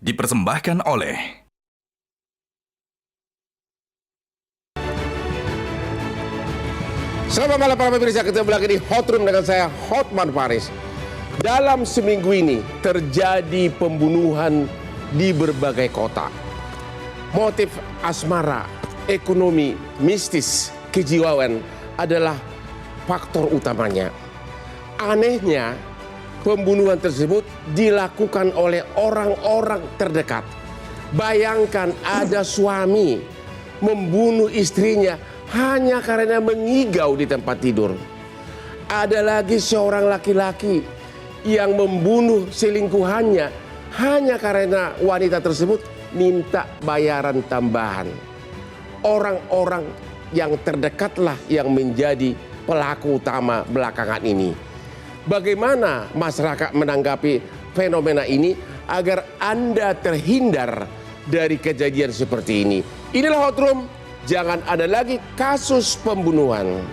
dipersembahkan oleh Selamat malam para pemirsa, ketemu lagi di Hot Room dengan saya Hotman Paris. Dalam seminggu ini terjadi pembunuhan di berbagai kota. Motif asmara, ekonomi, mistis, kejiwaan adalah faktor utamanya. Anehnya, pembunuhan tersebut dilakukan oleh orang-orang terdekat. Bayangkan ada suami membunuh istrinya hanya karena mengigau di tempat tidur. Ada lagi seorang laki-laki yang membunuh selingkuhannya hanya karena wanita tersebut minta bayaran tambahan. Orang-orang yang terdekatlah yang menjadi pelaku utama belakangan ini. Bagaimana masyarakat menanggapi fenomena ini agar Anda terhindar dari kejadian seperti ini? Inilah Hot Room. Jangan ada lagi kasus pembunuhan.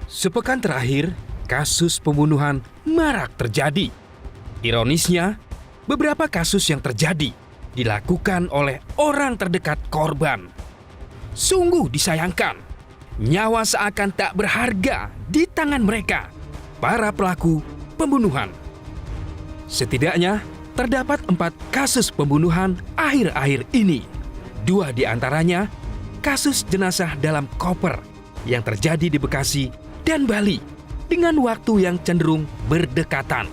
Sepekan terakhir, kasus pembunuhan marak terjadi. Ironisnya, beberapa kasus yang terjadi dilakukan oleh orang terdekat korban. Sungguh disayangkan. Nyawa seakan tak berharga di tangan mereka, para pelaku pembunuhan. Setidaknya terdapat 4 kasus pembunuhan akhir-akhir ini. 2 di antaranya kasus jenazah dalam koper yang terjadi di Bekasi dan Bali dengan waktu yang cenderung berdekatan.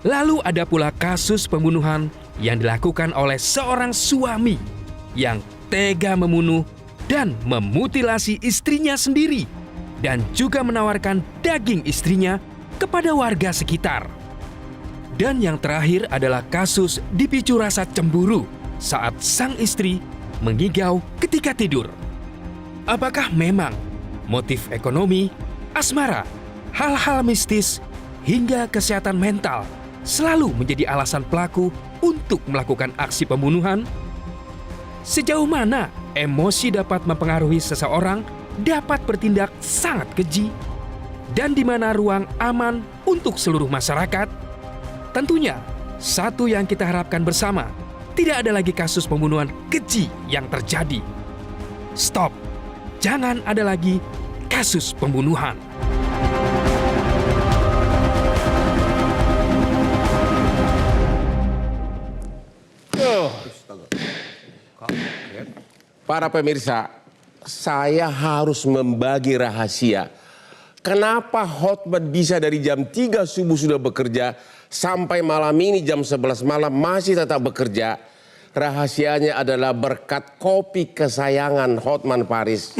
Lalu ada pula kasus pembunuhan yang dilakukan oleh seorang suami yang tega membunuh dan memutilasi istrinya sendiri dan juga menawarkan daging istrinya kepada warga sekitar. Dan yang terakhir adalah kasus dipicu rasa cemburu saat sang istri mengigau ketika tidur. Apakah memang motif ekonomi, asmara, hal-hal mistis hingga kesehatan mental selalu menjadi alasan pelaku untuk melakukan aksi pembunuhan? Sejauh mana emosi dapat mempengaruhi seseorang dapat bertindak sangat keji? Dan di mana ruang aman untuk seluruh masyarakat? Tentunya, satu yang kita harapkan bersama, tidak ada lagi kasus pembunuhan keji yang terjadi. Stop, jangan ada lagi kasus pembunuhan. Para pemirsa, saya harus membagi rahasia. Kenapa Hotman bisa dari jam 3 subuh sudah bekerja sampai malam ini jam 11 malam masih tetap bekerja? Rahasianya adalah berkat kopi kesayangan Hotman Paris.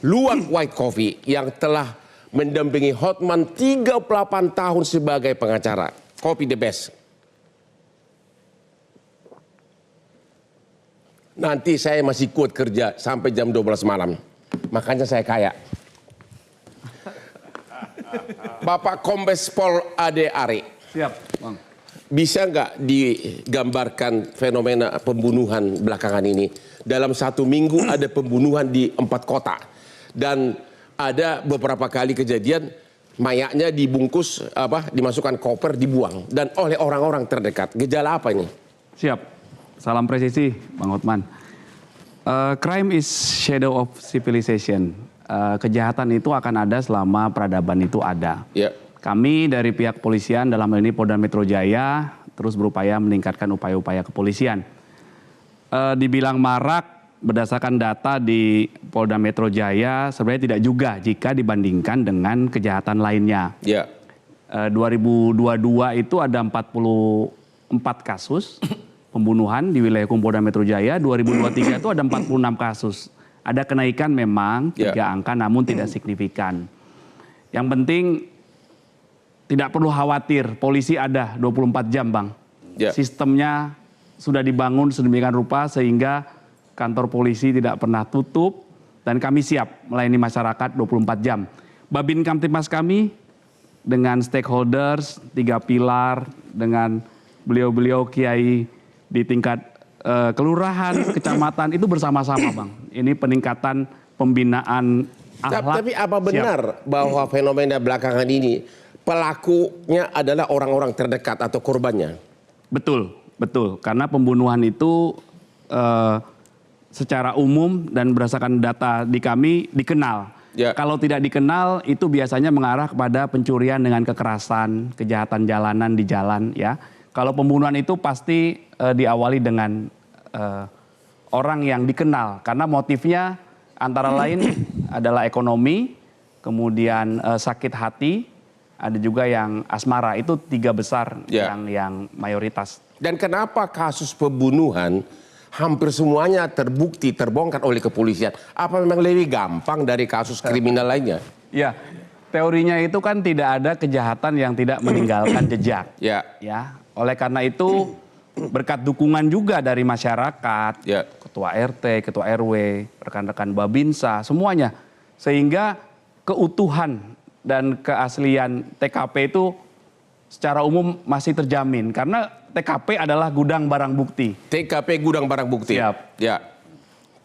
Luwak White Coffee yang telah mendampingi Hotman 38 tahun sebagai pengacara. Kopi the best. Nanti saya masih kuat kerja sampai jam 12 malam. Makanya saya kaya. Bapak Kombes Pol Ade Ari. Siap, Bang. Bisa nggak digambarkan fenomena pembunuhan belakangan ini? Dalam 1 minggu ada pembunuhan di 4 kota. Dan ada beberapa kali kejadian mayatnya dibungkus, dimasukkan koper, dibuang. Dan oleh orang-orang terdekat. Gejala apa ini? Siap. Salam presisi, Bang Hotman. Crime is shadow of civilization. Kejahatan itu akan ada selama peradaban itu ada. Ya. Kami dari pihak polisian dalam hal ini Polda Metro Jaya terus berupaya meningkatkan upaya-upaya kepolisian. Dibilang marak berdasarkan data di Polda Metro Jaya sebenarnya tidak juga jika dibandingkan dengan kejahatan lainnya. Ya. 2022 itu ada 44 kasus pembunuhan di wilayah hukum Polda Metro Jaya. 2023 itu ada 46 kasus. Ada kenaikan memang 3 angka namun tidak signifikan. Yang penting tidak perlu khawatir, polisi ada 24 jam, Bang. Sistemnya sudah dibangun sedemikian rupa sehingga kantor polisi tidak pernah tutup dan kami siap melayani masyarakat 24 jam. Babin Kamtibmas kami dengan stakeholders, 3 pilar, dengan beliau-beliau kiai di tingkat kelurahan, kecamatan itu bersama-sama, Bang. Ini peningkatan pembinaan akhlak. Tapi apa benar bahwa fenomena belakangan ini pelakunya adalah orang-orang terdekat atau korbannya? Betul, betul. Karena pembunuhan itu secara umum dan berdasarkan data di kami dikenal. Ya. Kalau tidak dikenal itu biasanya mengarah kepada pencurian dengan kekerasan, kejahatan jalanan di jalan, ya. Kalau pembunuhan itu pasti diawali dengan orang yang dikenal karena motifnya antara lain adalah ekonomi, kemudian sakit hati, ada juga yang asmara. Itu 3 besar yang mayoritas. Dan kenapa kasus pembunuhan hampir semuanya terbukti, terbongkar oleh kepolisian? Apa memang lebih gampang dari kasus kriminal lainnya? Ya, teorinya itu kan tidak ada kejahatan yang tidak meninggalkan jejak. Ya. Ya, oleh karena itu berkat dukungan juga dari masyarakat, ketua RT, ketua RW, rekan-rekan Babinsa, semuanya. Sehingga keutuhan dan keaslian TKP itu secara umum masih terjamin. Karena TKP adalah gudang barang bukti. TKP gudang barang bukti. Siap. Ya.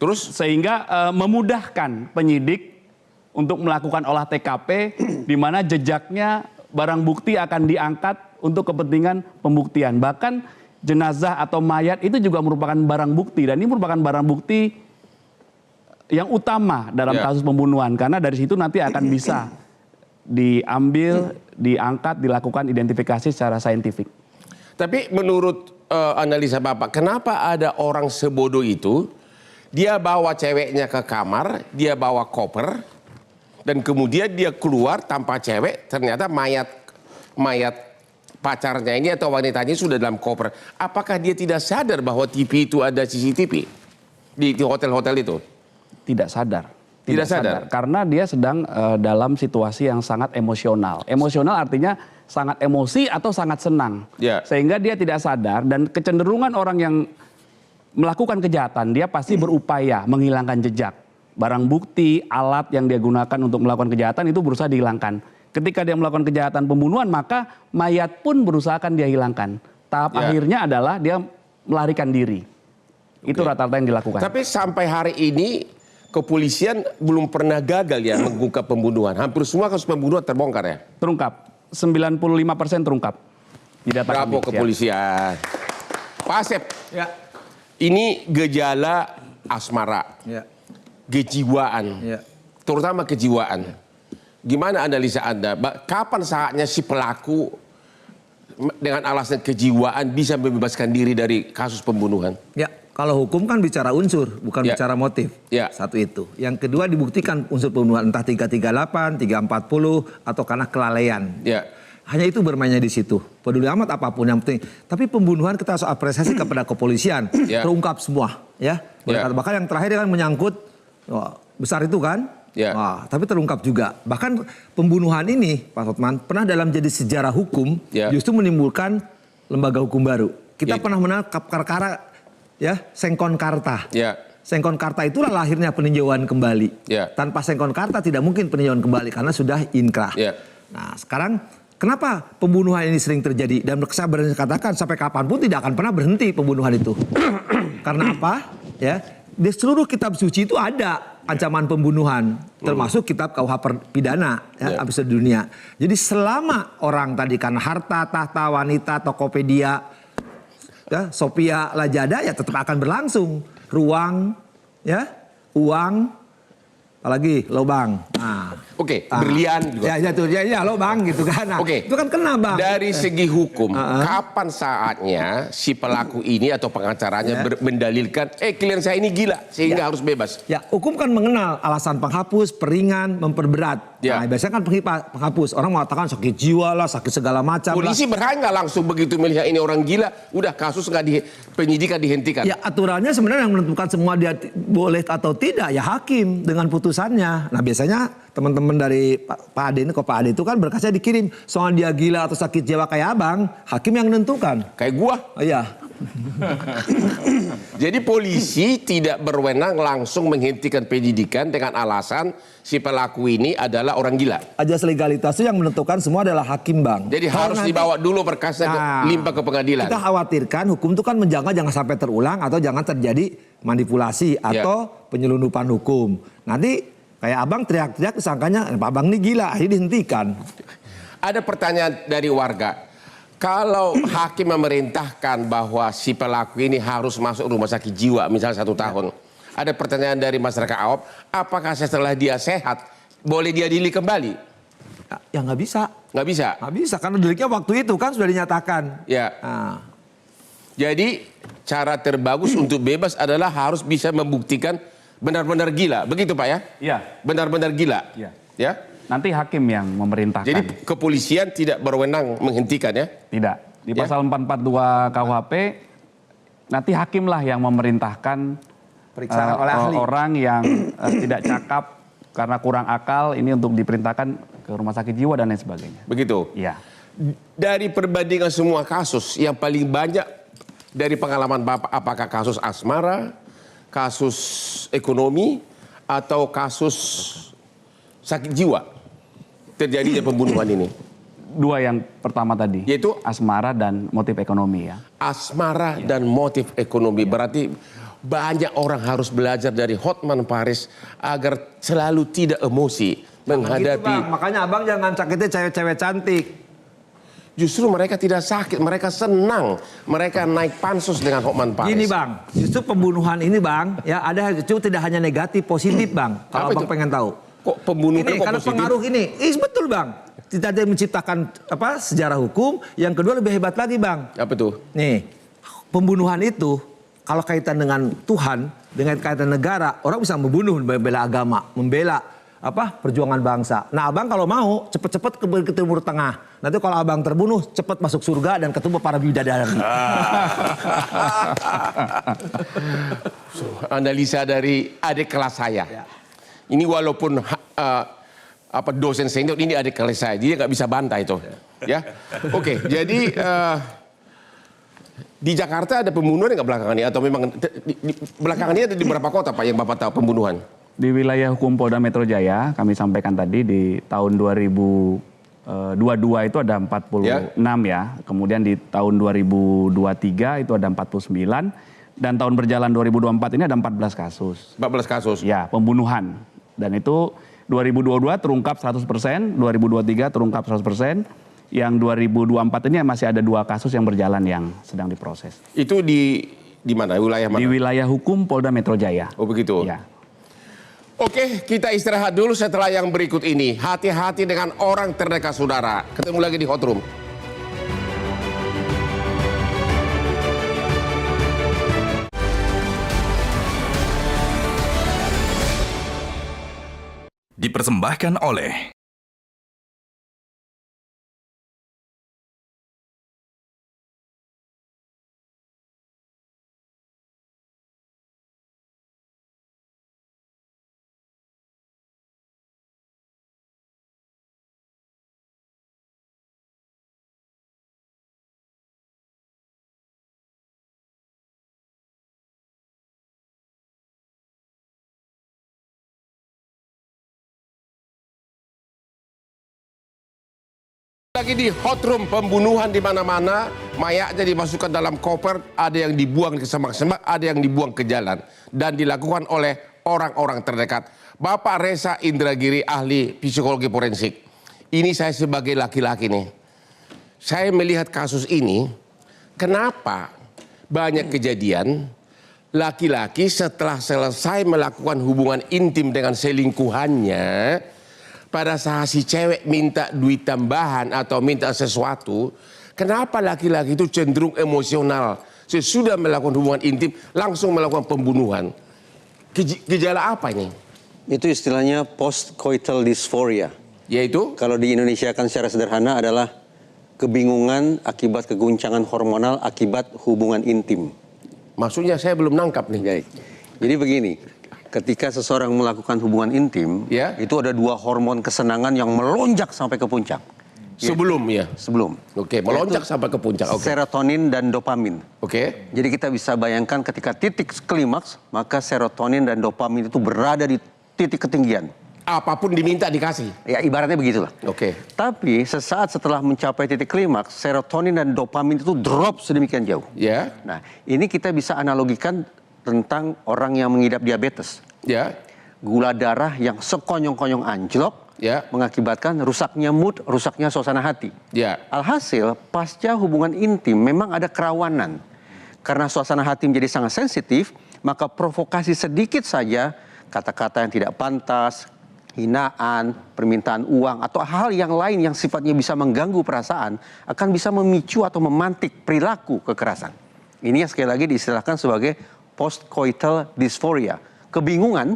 Terus sehingga memudahkan penyidik untuk melakukan olah TKP di mana jejaknya barang bukti akan diangkat untuk kepentingan pembuktian. Bahkan jenazah atau mayat itu juga merupakan barang bukti dan ini merupakan barang bukti yang utama dalam kasus pembunuhan karena dari situ nanti akan bisa diambil, diangkat, dilakukan identifikasi secara saintifik. Tapi menurut analisa Bapak, kenapa ada orang sebodoh itu, dia bawa ceweknya ke kamar, dia bawa koper, dan kemudian dia keluar tanpa cewek, ternyata mayat pacarnya ini atau wanitanya sudah dalam koper. Apakah dia tidak sadar bahwa TV itu ada CCTV di hotel-hotel itu? Tidak sadar. Tidak sadar. Karena dia sedang dalam situasi yang sangat emosional. Emosional artinya sangat emosi atau sangat senang. Sehingga dia tidak sadar dan kecenderungan orang yang melakukan kejahatan, dia pasti berupaya menghilangkan jejak. Barang bukti, alat yang dia gunakan untuk melakukan kejahatan itu berusaha dihilangkan. Ketika dia melakukan kejahatan pembunuhan, maka mayat pun berusaha akan dia hilangkan. Tahap akhirnya adalah dia melarikan diri. Itu rata-rata yang dilakukan. Tapi sampai hari ini kepolisian belum pernah gagal ya mengungkap pembunuhan. Hampir semua kasus pembunuhan terbongkar ya? Terungkap. 95% terungkap. Di data Bravo kami, kepolisian. Pak Asep, ini gejala asmara, kejiwaan, terutama kejiwaan. Gimana analisa Anda? Kapan saatnya si pelaku dengan alasan kejiwaan bisa membebaskan diri dari kasus pembunuhan? Ya, kalau hukum kan bicara unsur, bukan bicara motif. Satu itu. Yang kedua dibuktikan unsur pembunuhan entah 338, 340 atau karena kelalaian. Hanya itu bermainnya di situ. Peduli amat apapun yang penting. Tapi pembunuhan kita harus apresiasi kepada kepolisian. Terungkap semua, ya. Bahkan yang terakhir kan menyangkut besar itu kan. Wah, tapi terungkap juga. Bahkan pembunuhan ini, Pak Hotman, pernah dalam jadi sejarah hukum justru menimbulkan lembaga hukum baru. Kita pernah menangkap perkara Sengkon Karta. Sengkon Karta itulah lahirnya peninjauan kembali. Tanpa Sengkon Karta tidak mungkin peninjauan kembali karena sudah inkrah. Nah, sekarang kenapa pembunuhan ini sering terjadi dan saya berani katakan sampai kapanpun tidak akan pernah berhenti pembunuhan itu. Karena apa? Di seluruh kitab suci itu ada ancaman pembunuhan, termasuk kitab KUH pidana habis dunia. Jadi selama orang tadi karena harta, tahta, wanita, Tokopedia, Sophia, Lajada tetap akan berlangsung. Ruang, uang, apalagi lobang. Berlian juga. Lobang gitu kan. Nah, itu kan kena, Bang. Dari segi hukum, kapan saatnya si pelaku ini atau pengacaranya mendalilkan, klien saya ini gila sehingga harus bebas? Hukum kan mengenal alasan penghapus, peringan, memperberat. Nah, biasanya kan penghapus. Orang mengatakan sakit jiwa lah, sakit segala macam. Polisi berhak nggak langsung begitu melihat ini orang gila, udah kasus penyidikan dihentikan? Aturannya sebenarnya yang menentukan semua dia boleh atau tidak hakim dengan putusannya. Nah, biasanya teman-teman dari Pak Ade ini, Pak Ade itu kan berkasnya dikirim. Soal dia gila atau sakit jiwa kayak abang, hakim yang menentukan. Kayak gua? Jadi polisi tidak berwenang langsung menghentikan penyidikan dengan alasan si pelaku ini adalah orang gila. Ajas legalitas itu yang menentukan semua adalah hakim, Bang. Jadi harus dibawa dulu berkasnya limpah ke pengadilan. Kita khawatirkan hukum itu kan menjaga jangan sampai terulang atau jangan terjadi manipulasi atau penyelundupan hukum. Nanti kayak abang teriak-teriak disangkanya Pak Abang ini gila, akhirnya dihentikan. Ada pertanyaan dari warga. Kalau hakim memerintahkan bahwa si pelaku ini harus masuk rumah sakit jiwa misalnya 1 tahun. Ada pertanyaan dari masyarakat awam, apakah setelah dia sehat boleh dia diadili kembali? Ya nggak bisa. Nggak bisa? Nggak bisa karena deliknya waktu itu kan sudah dinyatakan. Ya. Jadi cara terbagus untuk bebas adalah harus bisa membuktikan benar-benar gila. Begitu Pak ya? Iya. Benar-benar gila. Iya. Ya? Nanti hakim yang memerintahkan. Jadi kepolisian tidak berwenang menghentikan ya? Tidak. Di pasal 442 KUHP nanti hakimlah yang memerintahkan Periksaan oleh ahli. orang yang tidak cakap karena kurang akal ini untuk diperintahkan ke rumah sakit jiwa dan lain sebagainya. Begitu? Iya. Dari perbandingan semua kasus yang paling banyak dari pengalaman Bapak, apakah kasus asmara, kasus ekonomi, atau kasus sakit jiwa terjadinya pembunuhan ini? 2 yang pertama tadi, yaitu asmara dan motif ekonomi ya. Asmara dan motif ekonomi. Berarti banyak orang harus belajar dari Hotman Paris agar selalu tidak emosi menghadapi. Gitu, makanya abang jangan sakitin cewek-cewek cantik. Justru mereka tidak sakit, mereka senang, mereka naik pansus dengan Hotman Paris. Gini Bang, justru pembunuhan ini Bang, ya ada justru tidak hanya negatif, positif Bang. Kalau abang pengen tahu. Kok pembunuhan ini kok karena positif? pengaruh ini, betul Bang. Tidak ada yang menciptakan sejarah hukum. Yang kedua lebih hebat lagi Bang. Apa tuh? Nih, pembunuhan itu kalau kaitan dengan Tuhan, dengan kaitan negara, orang bisa membunuh, membela agama, membela perjuangan bangsa. Nah abang kalau mau cepet-cepet ke Timur Tengah. Nanti kalau abang terbunuh, cepet masuk surga dan ketemu para bidadari. Analisa dari adik kelas saya. Ya. Ini walaupun dosen senior, ini adik kelas saya, dia nggak bisa bantah itu. Ya, oke. Jadi di Jakarta ada pembunuhan nggak belakangan ini? Atau memang belakangan ini ada di beberapa kota Pak yang Bapak tahu pembunuhan? Di wilayah hukum Polda Metro Jaya, kami sampaikan tadi di tahun 2022 itu ada 46 ya. Kemudian di tahun 2023 itu ada 49. Dan tahun berjalan 2024 ini ada 14 kasus. 14 kasus? Ya, pembunuhan. Dan itu 2022 terungkap 100%, 2023 terungkap 100%. Yang 2024 ini masih ada 2 kasus yang berjalan yang sedang diproses. Itu di mana? Wilayah mana? Di wilayah hukum Polda Metro Jaya. Oh begitu? Ya. Oke, kita istirahat dulu setelah yang berikut ini. Hati-hati dengan orang terdekat saudara. Ketemu lagi di Hot Room. Dipersembahkan oleh lagi di Hot Room. Pembunuhan di mana-mana, mayatnya dimasukkan dalam koper, ada yang dibuang ke semak-semak, ada yang dibuang ke jalan, dan dilakukan oleh orang-orang terdekat. Bapak Reza Indragiri, ahli psikologi forensik. Ini saya sebagai laki-laki nih, saya melihat kasus ini, kenapa banyak kejadian laki-laki setelah selesai melakukan hubungan intim dengan selingkuhannya, pada saat si cewek minta duit tambahan atau minta sesuatu, kenapa laki-laki itu cenderung emosional? Sesudah melakukan hubungan intim, langsung melakukan pembunuhan. Gejala apa ini? Itu istilahnya post-coital dysphoria. Yaitu? Kalau di Indonesia kan secara sederhana adalah kebingungan akibat keguncangan hormonal akibat hubungan intim. Maksudnya saya belum nangkap nih. Baik. Jadi begini. Ketika seseorang melakukan hubungan intim, itu ada 2 hormon kesenangan yang melonjak sampai ke puncak. Sebelum ya? Sebelum. Oke, melonjak sampai ke puncak. Oke. Serotonin dan dopamin. Oke. Jadi kita bisa bayangkan ketika titik klimaks, maka serotonin dan dopamin itu berada di titik ketinggian. Apapun diminta dikasih. Ya ibaratnya begitulah. Oke. Tapi sesaat setelah mencapai titik klimaks, serotonin dan dopamin itu drop sedemikian jauh. Ya. Nah, ini kita bisa analogikan tentang orang yang mengidap diabetes. Ya. Gula darah yang sekonyong-konyong anjlok, Ya. mengakibatkan rusaknya mood, rusaknya suasana hati. Ya. Alhasil, pasca hubungan intim memang ada kerawanan. Karena suasana hati menjadi sangat sensitif, maka provokasi sedikit saja, kata-kata yang tidak pantas, hinaan, permintaan uang, atau hal yang lain yang sifatnya bisa mengganggu perasaan, akan bisa memicu atau memantik perilaku kekerasan. Ini yang sekali lagi diistilahkan sebagai postcoital dysphoria. Kebingungan,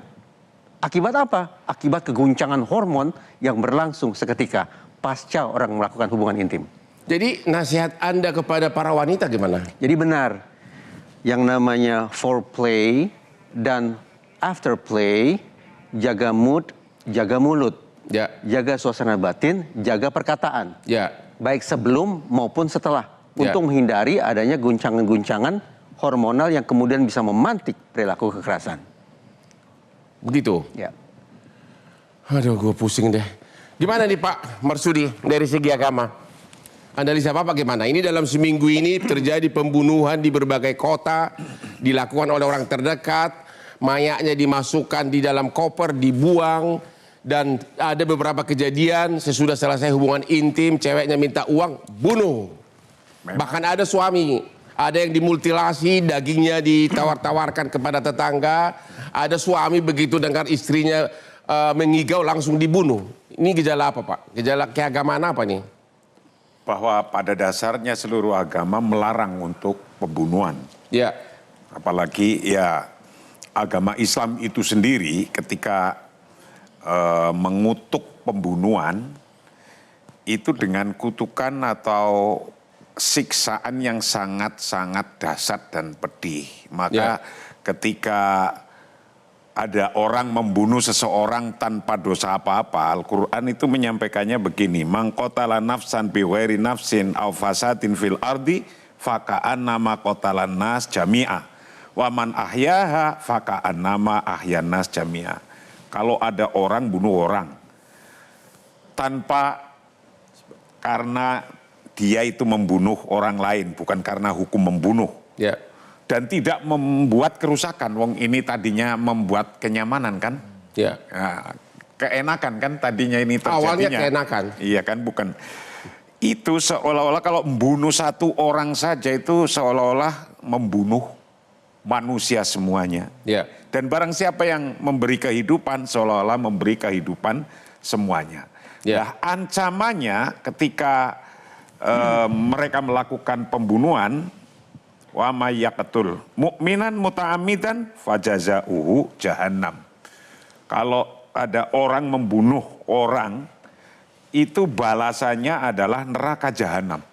akibat apa? Akibat keguncangan hormon yang berlangsung seketika pasca orang melakukan hubungan intim. Jadi nasihat Anda kepada para wanita gimana? Jadi benar, yang namanya foreplay dan afterplay, jaga mood, jaga mulut, Ya. jaga suasana batin, jaga perkataan. Ya. Baik sebelum maupun setelah. Ya. Untuk menghindari adanya guncangan-guncangan hormonal yang kemudian bisa memantik perilaku kekerasan. Begitu. Ya. Aduh, gue pusing deh. Gimana nih Pak Marsudi dari segi agama? Analisa Bapak bagaimana? Ini dalam seminggu ini terjadi pembunuhan di berbagai kota, dilakukan oleh orang terdekat, mayatnya dimasukkan di dalam koper, dibuang, dan ada beberapa kejadian sesudah selesai hubungan intim, ceweknya minta uang, bunuh. Bahkan ada suami, ada yang dimutilasi, dagingnya ditawar-tawarkan kepada tetangga, ada suami begitu dengar istrinya mengigau langsung dibunuh. Ini gejala apa Pak? Gejala keagamaan apa nih? Bahwa pada dasarnya seluruh agama melarang untuk pembunuhan. Ya. Apalagi ya agama Islam itu sendiri ketika mengutuk pembunuhan itu dengan kutukan atau siksaan yang sangat-sangat dahsyat dan pedih. Maka ketika ada orang membunuh seseorang tanpa dosa apa-apa, Al-Quran itu menyampaikannya begini, man qatala nafsan bi ghairi nafsin aw fasadin fil ardi faka'annama qatalan nas jami'a wa man ahyaha faka'annama ahyan nas jami'a. Kalau ada orang bunuh orang tanpa karena dia itu membunuh orang lain, bukan karena hukum membunuh. Ya. Dan tidak membuat kerusakan. Wong ini tadinya membuat kenyamanan kan? Ya. Nah, keenakan kan tadinya ini terjadinya. Awalnya keenakan. Iya kan, bukan. Itu seolah-olah kalau membunuh satu orang saja itu seolah-olah membunuh manusia semuanya. Ya. Dan barang siapa yang memberi kehidupan seolah-olah memberi kehidupan semuanya. Ya. Nah, ancamannya ketika mereka melakukan pembunuhan, wa may yaqtul mu'minan muta'ammidan fajazauhu jahannam. Kalau ada orang membunuh orang, itu balasannya adalah neraka jahanam.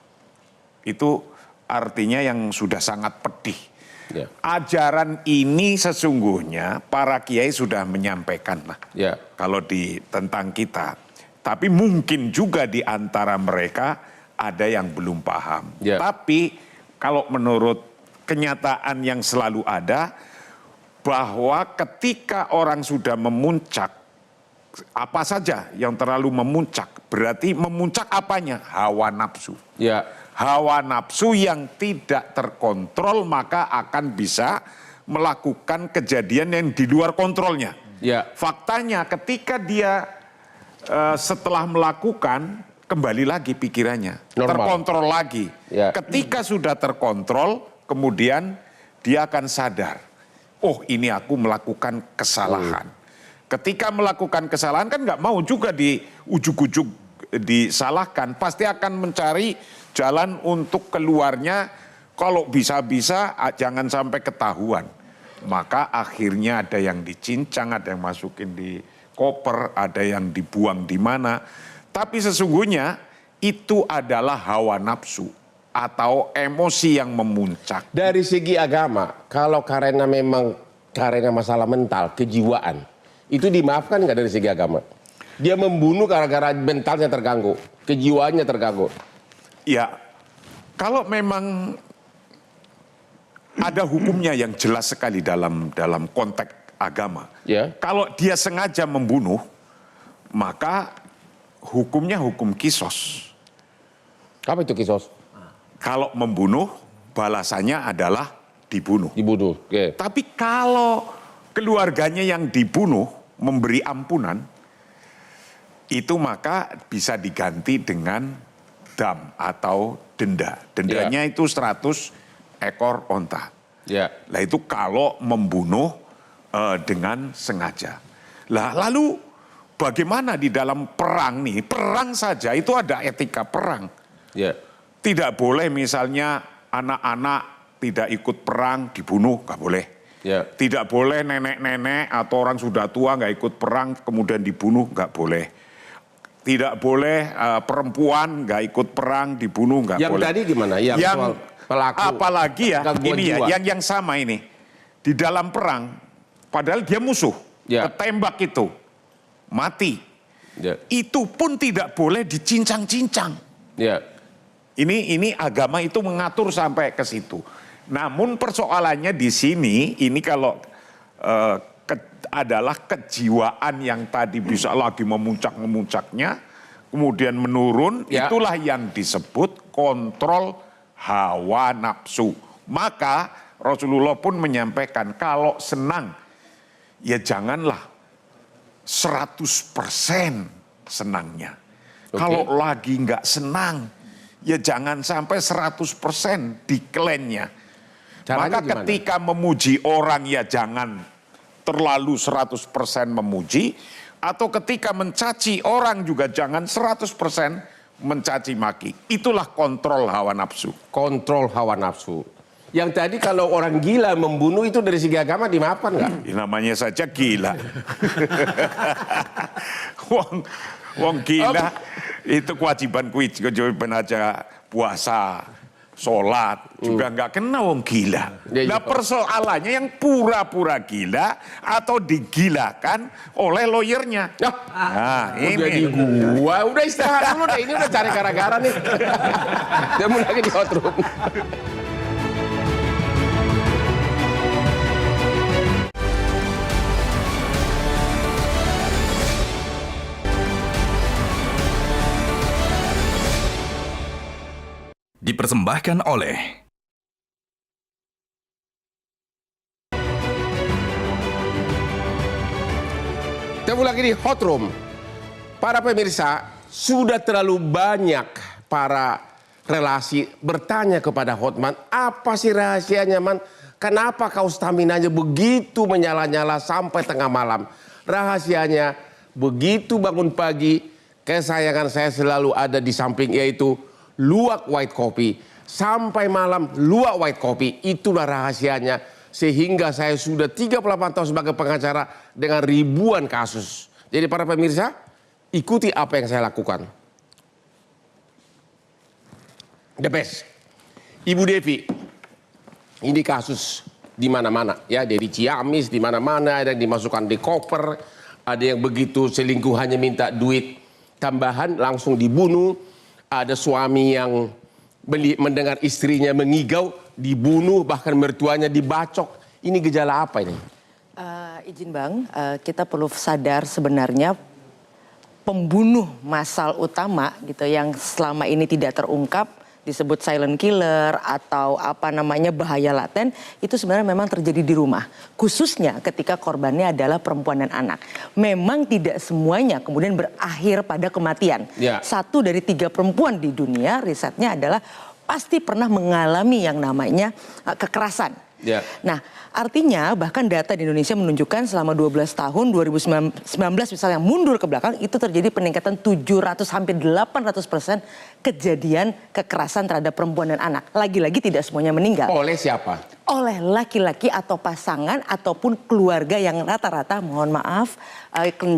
Itu artinya yang sudah sangat pedih. Ya. Ajaran ini sesungguhnya para kiai sudah menyampaikan lah. Ya. Kalau tentang kita. Tapi mungkin juga di antara mereka ada yang belum paham. Ya. Tapi kalau menurut kenyataan yang selalu ada, bahwa ketika orang sudah memuncak, apa saja yang terlalu memuncak, berarti memuncak apanya? Hawa nafsu. Ya. Hawa nafsu yang tidak terkontrol maka akan bisa melakukan kejadian yang di luar kontrolnya. Ya. Faktanya ketika dia setelah melakukan, kembali lagi pikirannya, Normal. terkontrol lagi. Ya. Ketika sudah terkontrol, kemudian dia akan sadar, oh ini aku melakukan kesalahan. Ketika melakukan kesalahan kan nggak mau juga di ujug-ujug disalahkan, pasti akan mencari jalan untuk keluarnya. Kalau bisa-bisa jangan sampai ketahuan. Maka akhirnya ada yang dicincang, ada yang masukin di koper, ada yang dibuang di mana. Tapi sesungguhnya itu adalah hawa nafsu atau emosi yang memuncak. Dari segi agama, kalau karena memang karena masalah mental, kejiwaan, itu dimaafkan nggak dari segi agama? Dia membunuh gara-gara mentalnya terganggu, kejiwaannya terganggu. Ya, kalau memang ada hukumnya yang jelas sekali dalam konteks agama. Ya. Kalau dia sengaja membunuh, maka hukumnya hukum kisos. Apa itu kisos? Kalau membunuh, balasannya adalah dibunuh. Dibunuh. Okay. Tapi kalau keluarganya yang dibunuh memberi ampunan, itu maka bisa diganti dengan dam atau denda. Dendanya itu 100 ekor onta. Ya. Nah itu kalau membunuh dengan sengaja. Lah lalu bagaimana di dalam perang nih? Perang saja itu ada etika perang. Ya. Tidak boleh misalnya anak-anak tidak ikut perang dibunuh, nggak boleh. Ya. Tidak boleh nenek-nenek atau orang sudah tua nggak ikut perang kemudian dibunuh, nggak boleh. Tidak boleh perempuan nggak ikut perang dibunuh, nggak boleh. Yang tadi gimana? Yang soal pelaku. Apalagi ya ini jiwa. ya yang sama ini di dalam perang, padahal dia musuh, ketembak itu mati. Ya. Itu pun tidak boleh dicincang-cincang. Ya. Ini agama itu mengatur sampai ke situ. Namun persoalannya di sini, ini kalau adalah kejiwaan yang tadi bisa lagi memuncak-memuncaknya, kemudian menurun, itulah yang disebut kontrol hawa nafsu. Maka Rasulullah pun menyampaikan kalau senang, ya janganlah 100% senangnya. Kalau lagi nggak senang, ya jangan sampai 100% decline-nya. Maka ketika memuji orang ya jangan terlalu 100% memuji, atau ketika mencaci orang juga jangan 100% mencaci maki. Itulah kontrol hawa nafsu. Kontrol hawa nafsu. Yang tadi kalau orang gila membunuh itu dari segi agama dimaafkan nggak? Ya, namanya saja gila. Wong gila itu kewajiban aja puasa, sholat juga nggak kena wong gila. Nah persoalannya yang pura-pura gila atau digilakan oleh lawyernya. Nah ini. Jadi gua udah istirahat dulu deh, ini udah cari gara-gara nih. Dia mulai lagi di hot room. Dipersembahkan oleh Kita lagi di hot room. Para pemirsa, sudah terlalu banyak para relasi bertanya kepada Hotman, apa sih rahasianya, Man? Kenapa kau staminanya begitu menyala-nyala sampai tengah malam? Rahasianya begitu bangun pagi, kesayangan saya selalu ada di samping, yaitu luwak white coffee. Sampai malam luwak white coffee, itulah rahasianya. Sehingga saya sudah 38 tahun sebagai pengacara dengan ribuan kasus. Jadi para pemirsa, ikuti apa yang saya lakukan. The best. Ibu Devi, ini kasus di mana-mana ya, dari Ciamis di mana-mana, ada yang dimasukkan di koper, ada yang begitu selingkuhannya minta duit tambahan langsung dibunuh, ada suami yang mendengar istrinya mengigau dibunuh, bahkan mertuanya dibacok. Ini gejala apa ini? Izin Bang, kita perlu sadar sebenarnya pembunuh massal utama gitu yang selama ini tidak terungkap, disebut silent killer atau apa namanya bahaya laten, itu sebenarnya memang terjadi di rumah. Khususnya ketika korbannya adalah perempuan dan anak. Memang tidak semuanya kemudian berakhir pada kematian. Ya. 1 dari 3 perempuan di dunia risetnya adalah pasti pernah mengalami yang namanya kekerasan. Ya. Nah, artinya bahkan data di Indonesia menunjukkan selama 12 tahun 2019 misalnya mundur ke belakang itu terjadi peningkatan 700 hampir 800% kejadian kekerasan terhadap perempuan dan anak. Lagi-lagi tidak semuanya meninggal. Oleh siapa? Oleh laki-laki atau pasangan ataupun keluarga yang rata-rata mohon maaf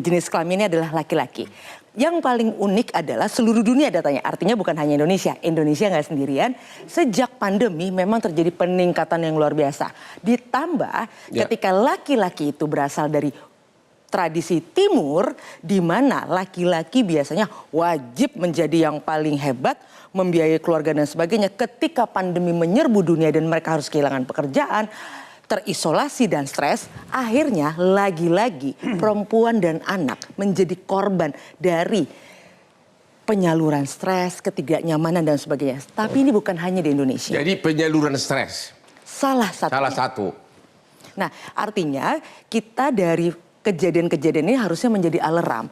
jenis kelaminnya adalah laki-laki. Yang paling unik adalah seluruh dunia datanya, artinya bukan hanya Indonesia. Indonesia nggak sendirian, sejak pandemi memang terjadi peningkatan yang luar biasa. Ditambah ketika laki-laki itu berasal dari tradisi timur di mana laki-laki biasanya wajib menjadi yang paling hebat, membiayai keluarga dan sebagainya. Ketika pandemi menyerbu dunia dan mereka harus kehilangan pekerjaan, terisolasi dan stres, akhirnya lagi-lagi perempuan dan anak menjadi korban dari penyaluran stres, ketidaknyamanan dan sebagainya. Tapi ini bukan hanya di Indonesia. Jadi penyaluran stres. Salah satu. Nah, artinya kita dari kejadian-kejadian ini harusnya menjadi alarm.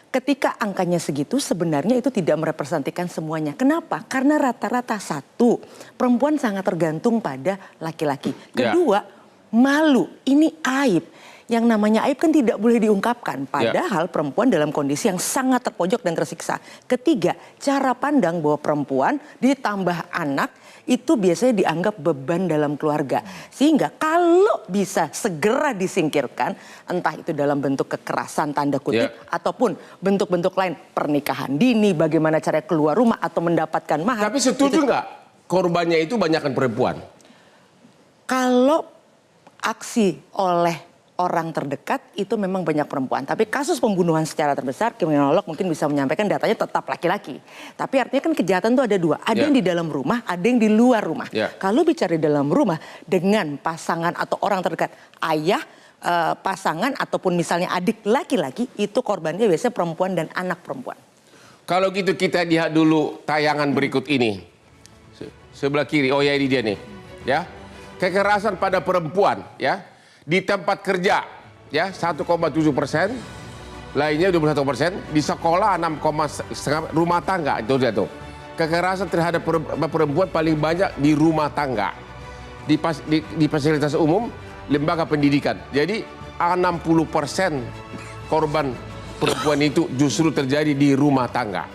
Ketika angkanya segitu sebenarnya itu tidak merepresentasikan semuanya. Kenapa? Karena rata-rata satu, perempuan sangat tergantung pada laki-laki. Kedua, malu. Ini aib. Yang namanya aib kan tidak boleh diungkapkan. Padahal perempuan dalam kondisi yang sangat terpojok dan tersiksa. Ketiga, cara pandang bahwa perempuan ditambah anak itu biasanya dianggap beban dalam keluarga. Sehingga kalau bisa segera disingkirkan, entah itu dalam bentuk kekerasan tanda kutip, ataupun bentuk-bentuk lain, pernikahan dini, bagaimana cara keluar rumah atau mendapatkan mahar. Tapi setuju nggak korbannya itu banyakkan perempuan? Kalau aksi oleh orang terdekat itu memang banyak perempuan. Tapi kasus pembunuhan secara terbesar, kriminolog mungkin bisa menyampaikan datanya tetap laki-laki. Tapi artinya kan kejahatan itu ada dua. Ada yang di dalam rumah, ada yang di luar rumah. Kalau bicara di dalam rumah dengan pasangan atau orang terdekat, ayah, pasangan ataupun misalnya adik laki-laki, itu korbannya biasanya perempuan dan anak perempuan. Kalau gitu kita lihat dulu tayangan berikut ini. Sebelah kiri, oh ya ini dia nih. Ya, kekerasan pada perempuan, ya. Di tempat kerja, ya 1,7%, lainnya 21%, di sekolah 6,5%, rumah tangga itu dia tuh. Kekerasan terhadap perempuan paling banyak di rumah tangga, di fasilitas umum, lembaga pendidikan. Jadi 60% korban perempuan itu justru terjadi di rumah tangga,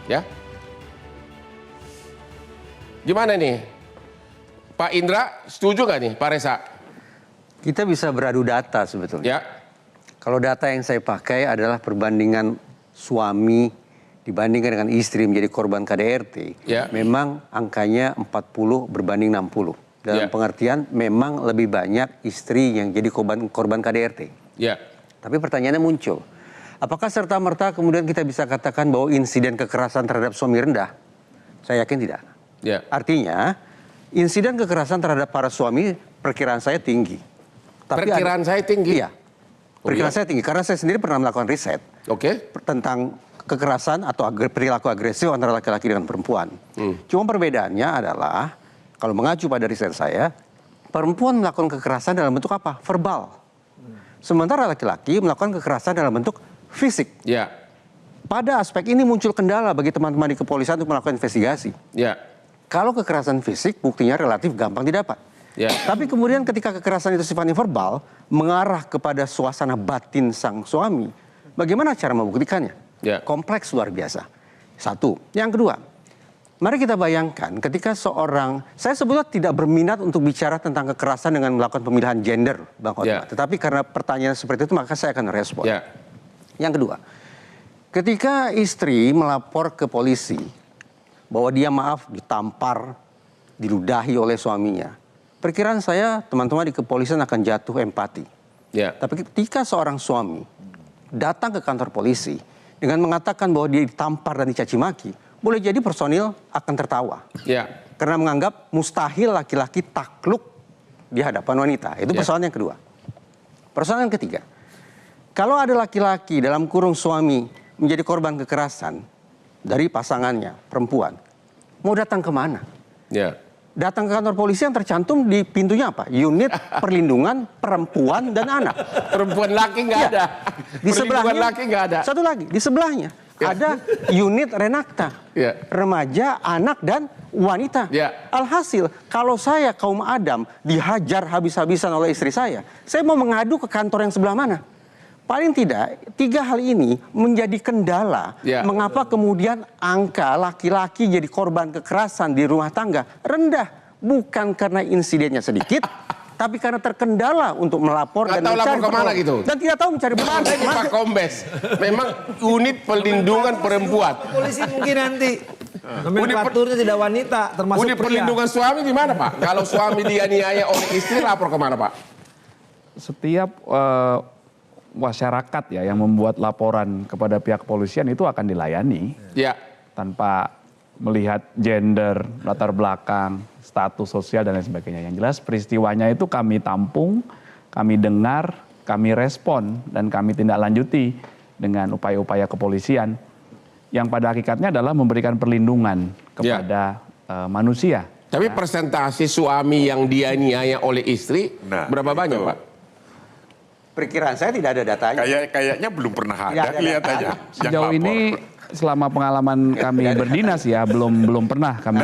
ya. Gimana nih, Pak Indra, setuju nggak nih, Pak Reza? Kita bisa beradu data sebetulnya. Kalau data yang saya pakai adalah perbandingan suami dibandingkan dengan istri menjadi korban KDRT. Memang angkanya 40 berbanding 60. Dalam pengertian memang lebih banyak istri yang jadi korban KDRT. Tapi pertanyaannya muncul. Apakah serta-merta kemudian kita bisa katakan bahwa insiden kekerasan terhadap suami rendah? Saya yakin tidak. Artinya insiden kekerasan terhadap para suami perkiraan saya tinggi. Tapi perkiraan saya tinggi? Iya. Perkiraan saya tinggi karena saya sendiri pernah melakukan riset tentang kekerasan atau perilaku agresif antara laki-laki dengan perempuan. Cuma perbedaannya adalah kalau mengacu pada riset saya, perempuan melakukan kekerasan dalam bentuk apa? Verbal. Sementara laki-laki melakukan kekerasan dalam bentuk fisik. Pada aspek ini muncul kendala bagi teman-teman di kepolisian untuk melakukan investigasi. Kalau kekerasan fisik buktinya relatif gampang didapat. Tapi kemudian ketika kekerasan itu sifatnya verbal, mengarah kepada suasana batin sang suami, bagaimana cara membuktikannya? Kompleks luar biasa. Satu. Yang kedua, mari kita bayangkan ketika seorang, saya sebetulnya tidak berminat untuk bicara tentang kekerasan dengan melakukan pemilihan gender, Bang Hotman. Tetapi karena pertanyaan seperti itu, maka saya akan respon. Yang kedua, ketika istri melapor ke polisi bahwa dia ditampar, diludahi oleh suaminya, perkiraan saya teman-teman di kepolisian akan jatuh empati. Tapi ketika seorang suami datang ke kantor polisi dengan mengatakan bahwa dia ditampar dan dicaci maki, boleh jadi personil akan tertawa. Karena menganggap mustahil laki-laki takluk di hadapan wanita. Itu persoalan yang kedua. Persoalan yang ketiga, kalau ada laki-laki dalam kurung suami menjadi korban kekerasan dari pasangannya, perempuan, mau datang kemana? Datang ke kantor polisi yang tercantum di pintunya apa? Unit Perlindungan Perempuan dan Anak. Perempuan laki nggak ada. Di sebelahnya laki nggak ada. Satu lagi, di sebelahnya ada unit Renakta. Remaja, anak dan wanita. Alhasil, kalau saya kaum Adam dihajar habis-habisan oleh istri saya mau mengadu ke kantor yang sebelah mana? Paling tidak, 3 hal ini menjadi kendala mengapa kemudian angka laki-laki jadi korban kekerasan di rumah tangga rendah. Bukan karena insidennya sedikit, tapi karena terkendala untuk melapor dan mencari kemana gitu. Dan tidak tahu mencari kemana. Pak Kombes, memang unit perlindungan perempuan. Polisi mungkin nanti. Nomenklaturnya tidak wanita, termasuk unit pria. Perlindungan suami di mana, Pak? Kalau suami dianiaya oleh istri, lapor kemana, Pak? Setiap masyarakat ya yang membuat laporan kepada pihak kepolisian itu akan dilayani. Ya. Tanpa melihat gender, latar belakang, status sosial dan lain sebagainya. Yang jelas peristiwanya itu kami tampung, kami dengar, kami respon dan kami tindak lanjuti dengan upaya-upaya kepolisian yang pada hakikatnya adalah memberikan perlindungan kepada manusia. Tapi persentase suami yang dianiaya oleh istri berapa banyak, Pak? Perkiraan saya tidak ada datanya. Kayaknya belum pernah ada kelihatannya. Sejauh ini selama pengalaman kami berdinas ya belum pernah kami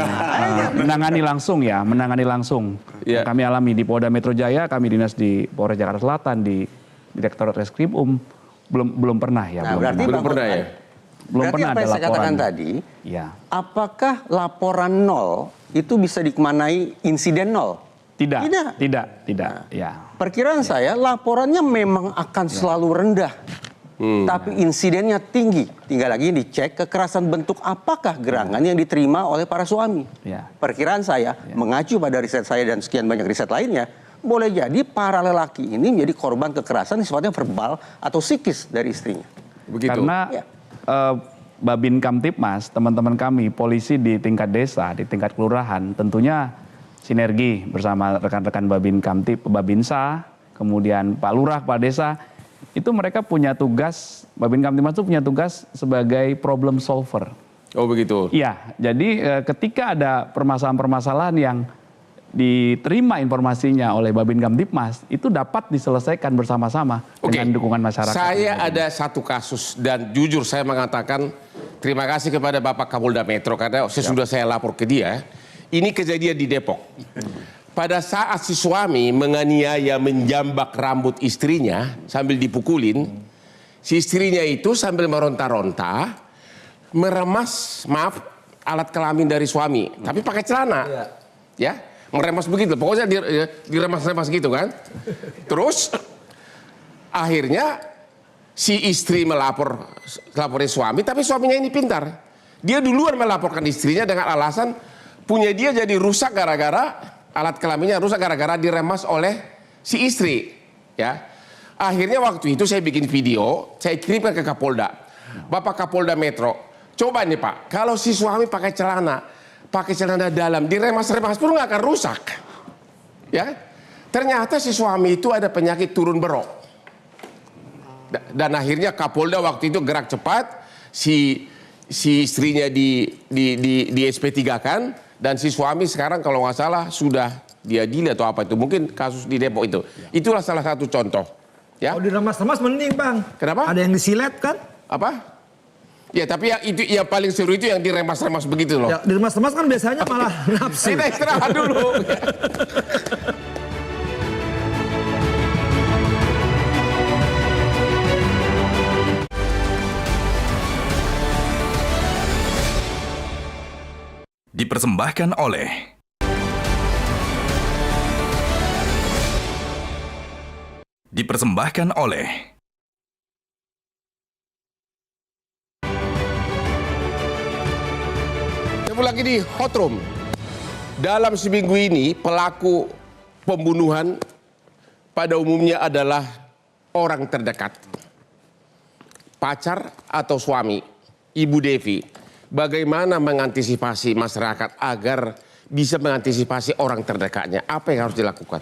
menangani langsung. Yeah. Kami alami di Polda Metro Jaya, kami dinas di Polres Jakarta Selatan, di Direktorat Reskrim belum pernah ya. Nah, belum pernah ya. Belum berarti pernah apa ada yang saya laporan. katakan tadi, Ya. apakah laporan nol itu bisa dikemanai insiden nol? Tidak. Ya. Perkiraan saya laporannya memang akan selalu rendah. Tapi insidennya tinggi. Tinggal lagi dicek kekerasan bentuk apakah gerangan yang diterima oleh para suami. Ya. Perkiraan saya, mengacu pada riset saya dan sekian banyak riset lainnya, boleh jadi para lelaki ini menjadi korban kekerasan yang sifatnya verbal atau psikis dari istrinya. Begitu. Karena Babin Kamtipmas, teman-teman kami, polisi di tingkat desa, di tingkat kelurahan, tentunya sinergi bersama rekan-rekan Babinsa, kemudian Pak Lurah, Pak Desa, itu mereka punya tugas, Babin Kamtipmas itu punya tugas sebagai problem solver. Oh begitu. Iya, jadi ketika ada permasalahan-permasalahan yang diterima informasinya oleh Babin Kamtipmas, itu dapat diselesaikan bersama-sama dengan dukungan masyarakat. Saya ada satu kasus dan jujur saya mengatakan terima kasih kepada Bapak Kapolda Metro karena sesudah saya lapor ke dia, ini kejadian di Depok. Pada saat si suami menganiaya menjambak rambut istrinya sambil dipukulin, si istrinya itu sambil meronta-ronta meremas, alat kelamin dari suami, tapi pakai celana. Ya, meremas begitu. Pokoknya diremas-remas gitu kan. Terus akhirnya si istri melaporin suami, tapi suaminya ini pintar. Dia duluan melaporkan istrinya dengan alasan punya dia jadi rusak gara-gara alat kelaminnya rusak gara-gara diremas oleh si istri. Ya, akhirnya waktu itu saya bikin video, saya kirimkan ke Kapolda. Bapak Kapolda Metro, coba nih Pak, kalau si suami pakai celana dalam, diremas-remas pun nggak akan rusak. Ya, ternyata si suami itu ada penyakit turun berok. Dan akhirnya Kapolda waktu itu gerak cepat, si istrinya di SP3 kan, dan si suami sekarang kalau nggak salah sudah diadili atau apa itu, mungkin kasus di Depok itu. Itulah salah satu contoh. Ya. Kalau diremas-remas mending Bang. Kenapa? Ada yang disilet kan? Apa? Ya tapi yang paling seru itu yang diremas-remas begitu loh. Ya, diremas-remas kan biasanya malah nafsu. Kita istirahat dulu. Dipersembahkan oleh Ketemu lagi di Hot Room. Dalam seminggu ini pelaku pembunuhan pada umumnya adalah orang terdekat. Pacar atau suami. Ibu Devi, bagaimana mengantisipasi masyarakat agar bisa mengantisipasi orang terdekatnya? Apa yang harus dilakukan?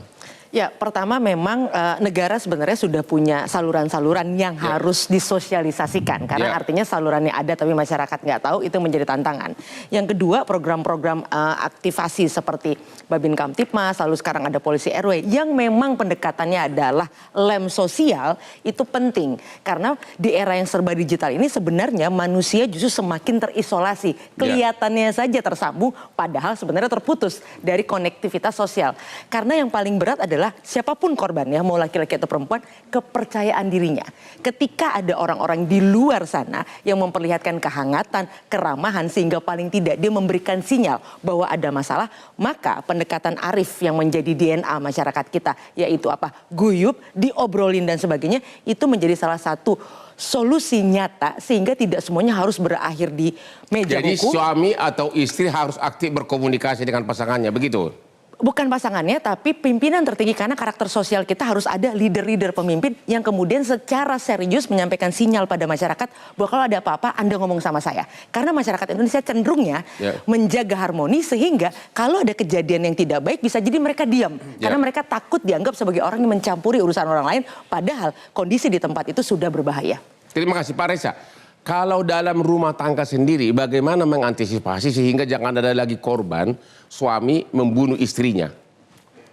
Ya, pertama memang negara sebenarnya sudah punya saluran-saluran yang harus disosialisasikan. Karena artinya salurannya ada tapi masyarakat nggak tahu, itu menjadi tantangan. Yang kedua, program-program aktivasi seperti Babin Kamtipmas, lalu sekarang ada polisi RW, yang memang pendekatannya adalah lem sosial, itu penting. Karena di era yang serba digital ini sebenarnya manusia justru semakin terisolasi. Kelihatannya saja tersambung, padahal sebenarnya terputus dari konektivitas sosial. Karena yang paling berat adalah siapapun korbannya, mau laki-laki atau perempuan, kepercayaan dirinya. Ketika ada orang-orang di luar sana yang memperlihatkan kehangatan, keramahan, sehingga paling tidak dia memberikan sinyal bahwa ada masalah, maka pendekatan arif yang menjadi DNA masyarakat kita, yaitu apa? Guyup, diobrolin dan sebagainya, itu menjadi salah satu solusi nyata sehingga tidak semuanya harus berakhir di meja Jadi hukum. suami atau istri harus aktif berkomunikasi dengan pasangannya, begitu? Bukan pasangannya, tapi pimpinan tertinggi, karena karakter sosial kita harus ada leader-leader pemimpin yang kemudian secara serius menyampaikan sinyal pada masyarakat bahwa kalau ada apa-apa Anda ngomong sama saya. Karena masyarakat Indonesia cenderungnya menjaga harmoni, sehingga kalau ada kejadian yang tidak baik bisa jadi mereka diam. Karena mereka takut dianggap sebagai orang yang mencampuri urusan orang lain, padahal kondisi di tempat itu sudah berbahaya. Terima kasih Pak Reza. Kalau dalam rumah tangga sendiri, bagaimana mengantisipasi sehingga jangan ada lagi korban suami membunuh istrinya?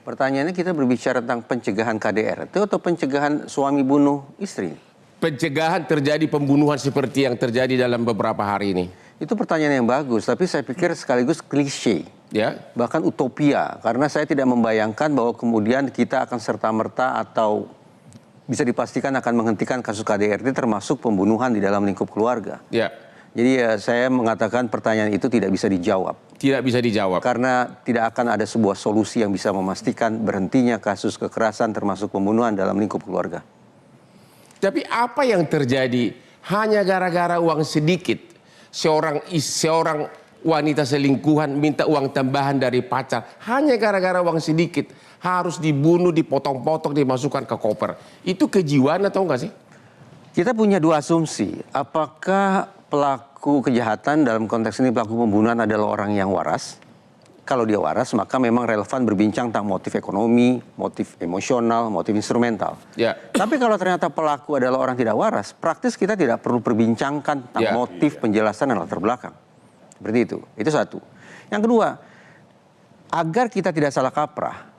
Pertanyaannya, kita berbicara tentang pencegahan KDRT atau pencegahan suami bunuh istri? Pencegahan terjadi pembunuhan seperti yang terjadi dalam beberapa hari ini. Itu pertanyaan yang bagus, tapi saya pikir sekaligus klise. Bahkan utopia, karena saya tidak membayangkan bahwa kemudian kita akan serta-merta atau bisa dipastikan akan menghentikan kasus KDRT termasuk pembunuhan di dalam lingkup keluarga. Jadi saya mengatakan pertanyaan itu tidak bisa dijawab. Tidak bisa dijawab. Karena tidak akan ada sebuah solusi yang bisa memastikan berhentinya kasus kekerasan termasuk pembunuhan dalam lingkup keluarga. Tapi apa yang terjadi hanya gara-gara uang sedikit, seorang wanita selingkuhan minta uang tambahan dari pacar, hanya gara-gara uang sedikit harus dibunuh, dipotong-potong, dimasukkan ke koper. Itu kejiwaan atau enggak sih? Kita punya dua asumsi. Apakah pelaku kejahatan, dalam konteks ini pelaku pembunuhan, adalah orang yang waras? Kalau dia waras, maka memang relevan berbincang tentang motif ekonomi, motif emosional, motif instrumental. Tapi kalau ternyata pelaku adalah orang tidak waras, praktis kita tidak perlu perbincangkan tentang motif, penjelasan, dan latar belakang. Seperti itu. Itu satu. Yang kedua, agar kita tidak salah kaprah,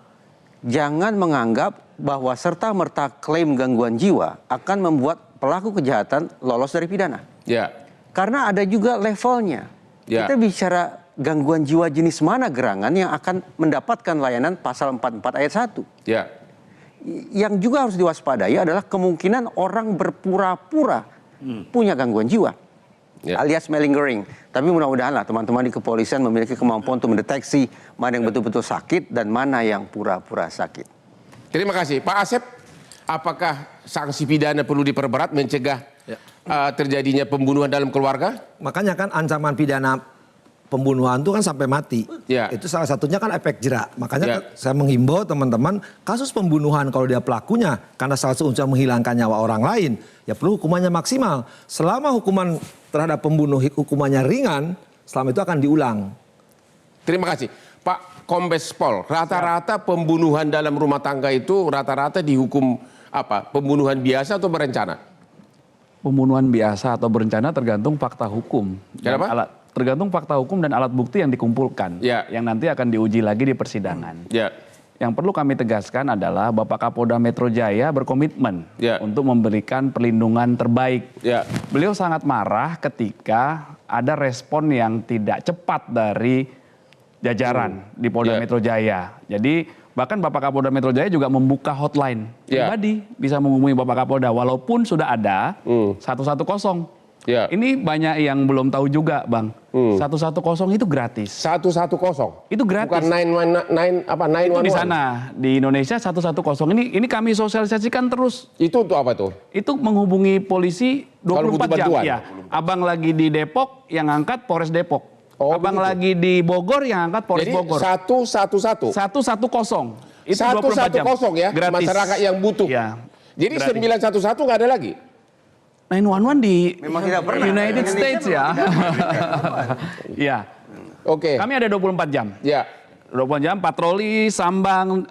jangan menganggap bahwa serta-merta klaim gangguan jiwa akan membuat pelaku kejahatan lolos dari pidana. Karena ada juga levelnya. Kita bicara gangguan jiwa jenis mana gerangan yang akan mendapatkan layanan pasal 44 ayat 1. Yang juga harus diwaspadai adalah kemungkinan orang berpura-pura punya gangguan jiwa. Alias malingering. Tapi mudah-mudahan lah teman-teman di kepolisian memiliki kemampuan untuk mendeteksi mana yang betul-betul sakit dan mana yang pura-pura sakit. Terima kasih. Pak Asep, apakah sanksi pidana perlu diperberat mencegah terjadinya pembunuhan dalam keluarga? Makanya kan ancaman pidana pembunuhan itu kan sampai mati. Itu salah satunya kan efek jerak. Makanya saya menghimbau teman-teman, kasus pembunuhan kalau dia pelakunya karena salah satu unsur menghilangkan nyawa orang lain, ya perlu hukumannya maksimal. Selama hukuman terhadap pembunuh hukumannya ringan, selama itu akan diulang. Terima kasih. Pak Kombes Pol, rata-rata pembunuhan dalam rumah tangga itu rata-rata dihukum apa? Pembunuhan biasa atau berencana? Pembunuhan biasa atau berencana tergantung fakta hukum. Tergantung fakta hukum dan alat bukti yang dikumpulkan, yang nanti akan diuji lagi di persidangan. Yang perlu kami tegaskan adalah Bapak Kapolda Metro Jaya berkomitmen untuk memberikan perlindungan terbaik. Beliau sangat marah ketika ada respon yang tidak cepat dari jajaran di Polda Metro Jaya. Jadi bahkan Bapak Kapolda Metro Jaya juga membuka hotline pribadi, bisa menghubungi Bapak Kapolda walaupun sudah ada 110. Ini banyak yang belum tahu juga, Bang. 110 itu gratis. 110? Itu gratis. Bukan 911 itu di sana. Di Indonesia 110 ini kami sosialisasikan terus. Itu untuk apa tuh? Itu menghubungi polisi 24 jam. Ya. Abang lagi di Depok, yang angkat Polres Depok. Abang lagi di Bogor, yang angkat Polres Bogor. Jadi 111? 110. Itu 110 ya, gratis. Masyarakat yang butuh. Jadi gratis. 911 nggak ada lagi? 911 di memang tidak pernah. United States ya. Ya. Oke. Kami ada 24 jam. 24 jam patroli, sambang,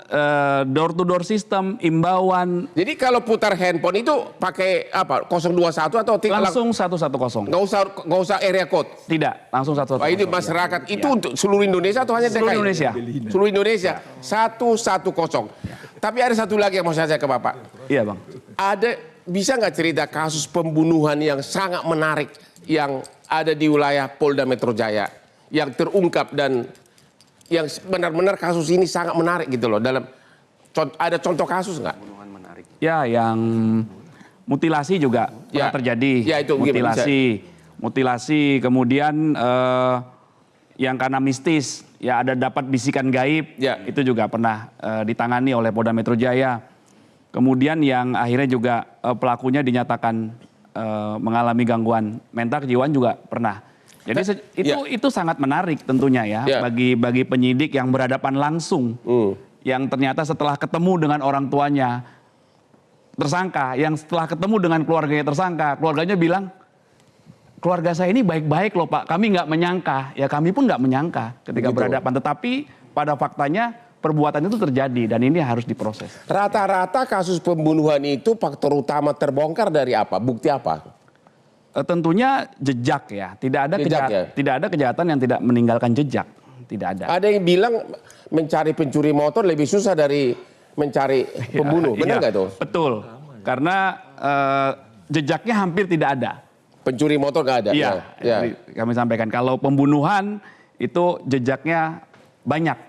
door to door system, imbauan. Jadi kalau putar handphone itu pakai apa? 021 atau langsung 110. Nggak usah area code. Tidak, langsung 110. Ini masyarakat itu untuk seluruh Indonesia atau hanya DKI? Seluruh Indonesia. Seluruh Indonesia. 110. Tapi ada satu lagi yang mau saya ke Bapak. Iya, Bang. Bisa nggak cerita kasus pembunuhan yang sangat menarik yang ada di wilayah Polda Metro Jaya yang terungkap dan yang benar-benar kasus ini sangat menarik gitu loh. Ada contoh kasus nggak? Ya, yang mutilasi juga pernah terjadi. Ya, itu mutilasi, kemudian yang karena mistis, ya ada dapat bisikan gaib, itu juga pernah ditangani oleh Polda Metro Jaya. Kemudian yang akhirnya juga pelakunya dinyatakan mengalami gangguan mental kejiwaan juga pernah. Jadi itu sangat menarik tentunya ya bagi penyidik yang berhadapan langsung, yang ternyata setelah ketemu dengan orang tuanya tersangka, yang setelah ketemu dengan keluarganya tersangka, keluarganya bilang, keluarga saya ini baik-baik loh Pak, kami nggak menyangka, ya kami pun nggak menyangka ketika berhadapan, tetapi pada faktanya perbuatan itu terjadi dan ini harus diproses. Rata-rata kasus pembunuhan itu faktor utama terbongkar dari apa? Bukti apa? Tentunya jejak ya, tidak ada kejahatan yang tidak meninggalkan jejak, tidak ada. Ada yang bilang mencari pencuri motor lebih susah dari mencari pembunuh, benar nggak tuh? Betul, karena jejaknya hampir tidak ada. Pencuri motor nggak ada? Iya, kami sampaikan kalau pembunuhan itu jejaknya banyak.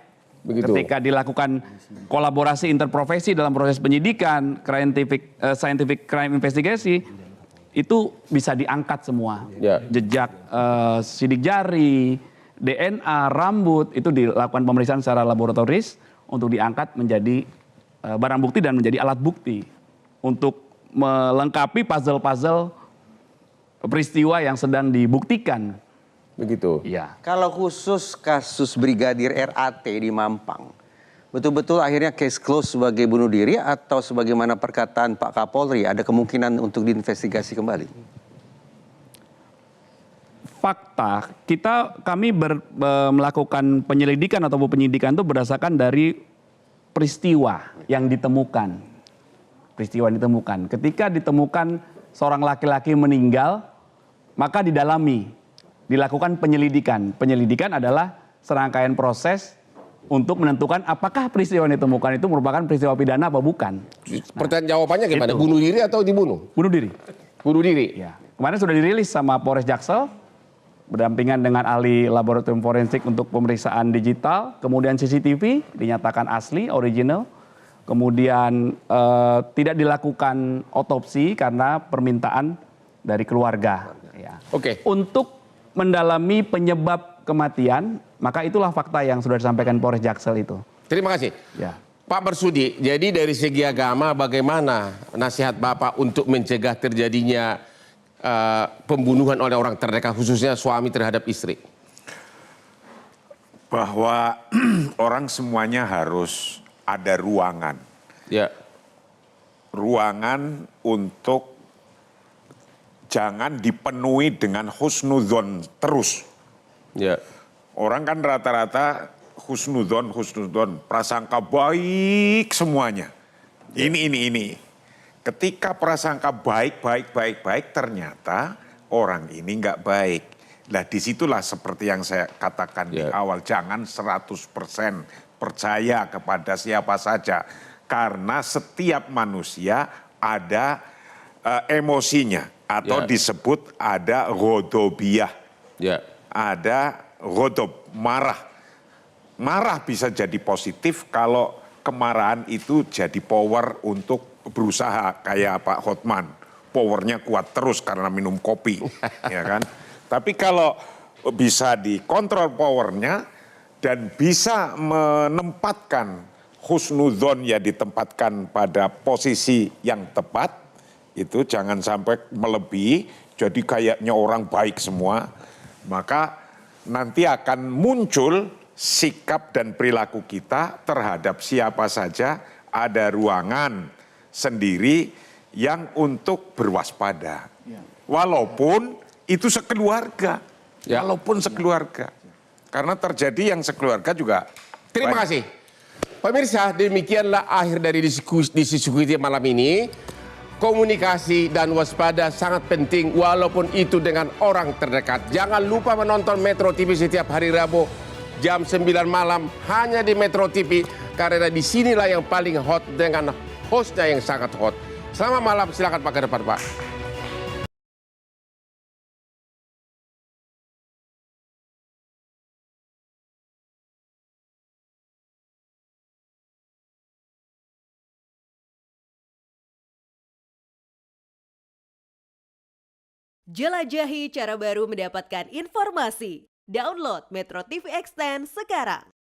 Begitu. Ketika dilakukan kolaborasi interprofesi dalam proses penyidikan, scientific crime investigation, itu bisa diangkat semua. Jejak sidik jari, DNA, rambut, itu dilakukan pemeriksaan secara laboratoris untuk diangkat menjadi barang bukti dan menjadi alat bukti untuk melengkapi puzzle-puzzle peristiwa yang sedang dibuktikan. Begitu. Ya. Kalau khusus kasus Brigadir RAT di Mampang, betul-betul akhirnya case close sebagai bunuh diri atau sebagaimana perkataan Pak Kapolri ada kemungkinan untuk diinvestigasi kembali? Fakta, kami melakukan penyelidikan atau penyidikan itu berdasarkan dari peristiwa yang ditemukan. Peristiwa yang ditemukan. Ketika ditemukan seorang laki-laki meninggal, maka didalami, dilakukan penyelidikan. Penyelidikan adalah serangkaian proses untuk menentukan apakah peristiwa yang ditemukan itu merupakan peristiwa pidana apa bukan. Pertanyaan jawabannya gimana? Bunuh diri atau dibunuh? Bunuh diri. Bunuh diri? Ya. Kemarin sudah dirilis sama Polres Jaksel, berdampingan dengan ahli laboratorium forensik untuk pemeriksaan digital, kemudian CCTV dinyatakan asli, original, kemudian tidak dilakukan otopsi karena permintaan dari keluarga. Ya. Oke. Untuk mendalami penyebab kematian, maka itulah fakta yang sudah disampaikan Polres Jaksel itu. Terima kasih. Ya. Pak Bersudi, jadi dari segi agama bagaimana nasihat Bapak untuk mencegah terjadinya pembunuhan oleh orang terdekat, khususnya suami terhadap istri? Bahwa orang semuanya harus ada ruangan. Ya. Ruangan untuk jangan dipenuhi dengan husnudzon terus. Ya. Orang kan rata-rata husnudzon, prasangka baik semuanya. Ini. Ketika prasangka baik, ternyata orang ini nggak baik. Nah disitulah seperti yang saya katakan di awal, jangan 100% percaya kepada siapa saja. Karena setiap manusia ada emosinya, atau disebut ada ghodobiyah. Ada ghodob, marah. Marah bisa jadi positif kalau kemarahan itu jadi power untuk berusaha, kayak Pak Hotman, powernya kuat terus karena minum kopi, ya kan? Tapi kalau bisa dikontrol powernya dan bisa menempatkan husnudzon, ya ditempatkan pada posisi yang tepat, itu jangan sampai melebihi, jadi kayaknya orang baik semua, maka nanti akan muncul sikap dan perilaku kita terhadap siapa saja, ada ruangan sendiri yang untuk berwaspada. Walaupun itu sekeluarga. Walaupun sekeluarga. Karena terjadi yang sekeluarga juga. Terima kasih. Pemirsa, demikianlah akhir dari diskusi kita malam ini. Komunikasi dan waspada sangat penting walaupun itu dengan orang terdekat. Jangan lupa menonton Metro TV setiap hari Rabu jam 9 malam hanya di Metro TV. Karena disinilah yang paling hot dengan hostnya yang sangat hot. Selamat malam, silakan Pak ke depan Pak. Jelajahi cara baru mendapatkan informasi. Download Metro TV Extend sekarang.